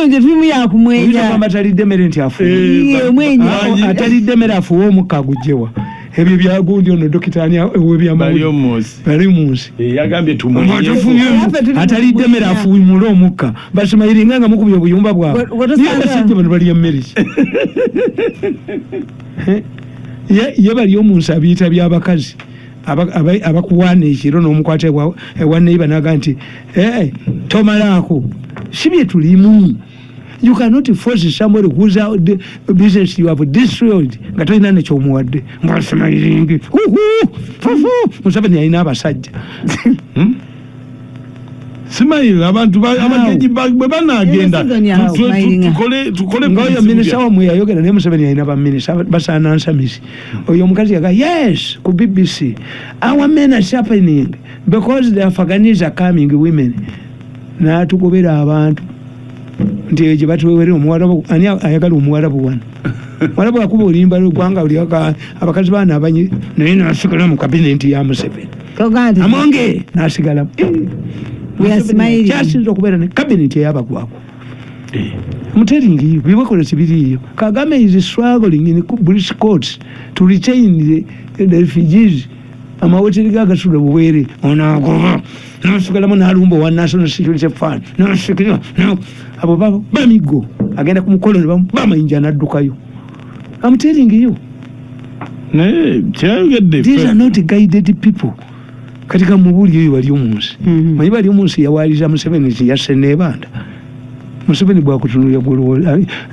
nje filmu ya kumwenya kwamba atalidde mmere nti afu mwenya atalidde mmere afuwa omukka gujjewa ebyo byagundi ono dokita ani Balyomunsi yagambye tumwenye atalidde mmere afuwimule omukka basimayiringa nga mukubye obuyumba bwabwe abasajja bano balya mmere ye Balyomunsi abiyita byabakazi abakuwaana ekiro n'omukwata ewa neiba naga nti tomalaako si bye tulimu. You cannot force somebody who's out the business you have destroyed nga tolina nekyomuwadde mbasemayiringi Museveni alina abasajja simayira abantu abagenyi bwe banagenda tukole ngaoyo minisita wamwe yayogera naye Museveni alina baminisita basaana nsamisi oyo omukazi yaga yes ku BBC our men are happening because the Afghans are coming women natugobera abantu nti egye batuwewerera omuwarabu ani ayagala omuwarabu wano warabu akuba olimba lwegwanga uli abakazi baana abanyi naye nasigala mu kabinenti ya Museveni amonge nasigala kyasinza okubeera ne kabinenti eyabagwako mutelingi bibakola kibiriyo Kagame is struggling in British courts to retain the refugees amawoteri gagasula buwere onagoba nasigalamu nalumba wa National Security Fund nasigala abo bamigo agenda kumukoloni bamayinja naddukayo. I'm telling you these are not guided people katika mubuli yoyo Balyomunsi manyi Balyomunsi yawaliza Museveni yasene banda Museveni bwakutunulya gwolwo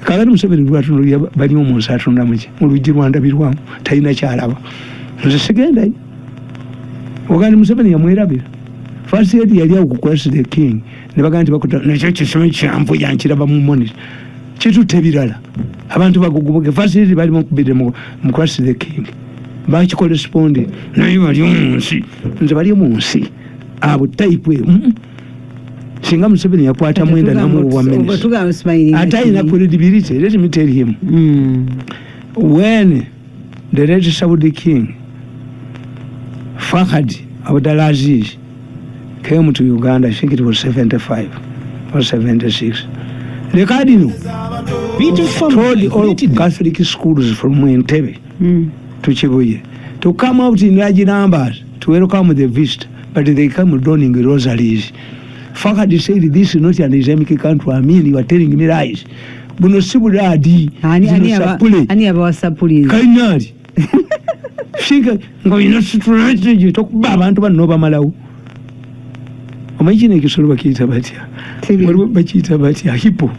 kagati Museveni bwatunulya Balyomunsi atunda muki mulujji Rwanda birwamu talina kyalaba nze sigendayo ogandi Museveni yamwerabira first aid yali akukwasa the king ne bagamba nti bakuta nakyo kisome kyampu yankiraba mu monitor kitute birala abantu bagugubuke first aid bali mukubide mu kwasa the king bachi correspond naye Balyomunsi nze Balyomunsi abo type singa Museveni yakwata mwenda namu wa minister atayina credibility. Let me tell him when the late Saudi king Fahad Abdulaziz came to Uganda, I think it was 75 or 76. The cardinal told all Catholic schools from Entebbe to Chibuye to come out in large numbers to welcome the visit, but they come donning rosaries. Fahad said, this is not an Islamic country. I mean, you are telling me lies. Buno sibuladi ani abawasapuli kainali shinga ngoyina strategy tokuba abantu bano bamalawo omayine kisolo bakiyita batya bakiyita batya hippo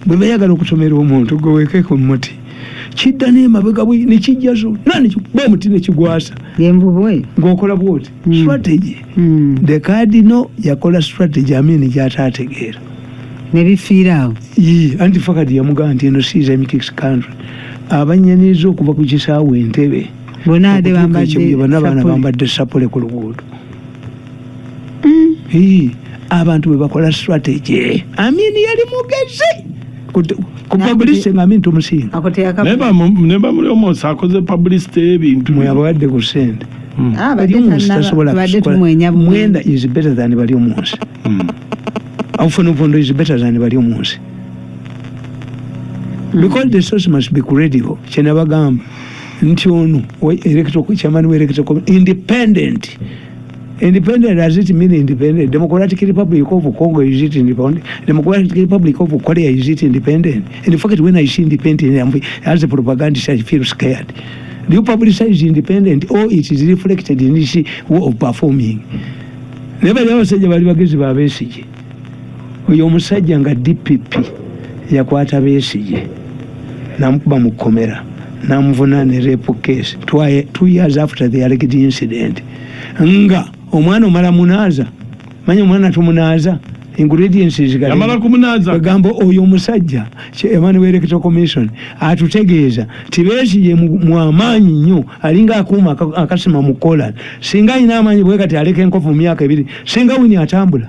bwe bayagala okutomera omuntu gowekeko muti kidda n'emabega bwe nekijjazo nani kikuba omuti nekigwasa envubu ng'okola bwoti strategy the cardinal yakola strategy amini gyataategeera nebifiiraawo anti Fakadi yamugamba nti eno si Islamic country abanyaniza okuva ku kisaawe Entebbe bonna bambadde sapole ku luguudo abantu bwe bakola strategy amini yali mugezi ku publicity amini tumusinga neba Balyomunsi akoze publicity ebintu mweyabawadde ku sente Balyomunsi tasobola mwenda is better than Balyomunsi Unfonofondo is better than Balyomunsi because the source must be credible. Chenabagamba nti ono chairman we electoral independent does it mean independent? Democratic Republic of Congo is it independent? Democratic Republic of Korea is it independent? In fact, when I see independent as a propagandist, I feel scared. Do you publicize independent or it is reflected in this way of performing? Never ever said bali bagezi ba Besigye oyo omusajja nga DPP yakwata Besigye namukuba mu komera namuvuna ne rape case 2 years after the alleged incident nga omwana omala munaaza manya omwana tumunaza ingredients yamala kumunaza bagamba oyo omusajja Emmanuel Electoral Commission atutegeeza Besigye mu amaanyi nnyo alinga akuuma akasima mukola singa ina amaanyi bwe kati aleka enkofu mu myaka 2 singa wini atambula